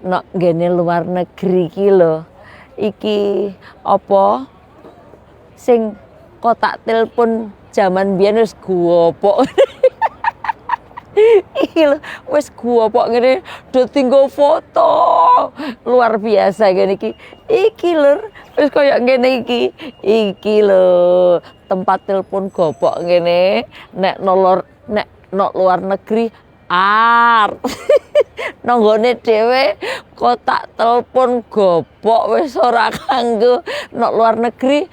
nok ngene luar negeri iki lho. Iki apa sing kotak telepon zaman biyen wis gopok. Iki lho wis gopok ngene do tinggo foto. Luar biasa ngene iki. Iki lho wis koyo ngene iki. Iki lho tempat telepon gopok ngene nek nok luar negeri nanggone dhewe kotak telepon gopok wis ora kanggo nok luar negeri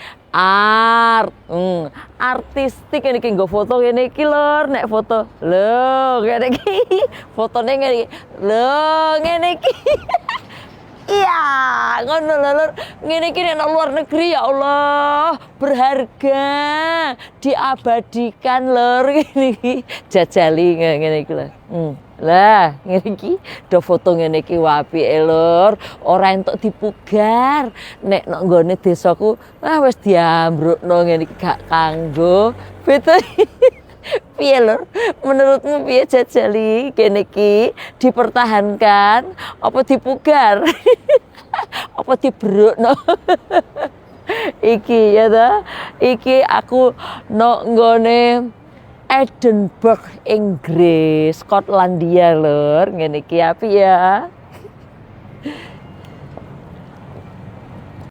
artistik ini nggo foto ngene iki lho nek foto lho ngene iki fotone ngene iki lho ngene iki iya ngono lho ngene iki nek luar negeri ya Allah berharga diabadikan lho ngene iki jajali ngene iki lho lah ngene iki do foto ngene iki apike lur ora entuk dipugar nek nang nggone desaku wis diambrukno ngene iki gak kanggo betul. Piye lur menurutmu piye jajali kene iki dipertahankan apa dipugar apa dibrukno iki ya ta iki aku nang nggone Edinburgh Inggris Skotlandia lur ngene iki api ya.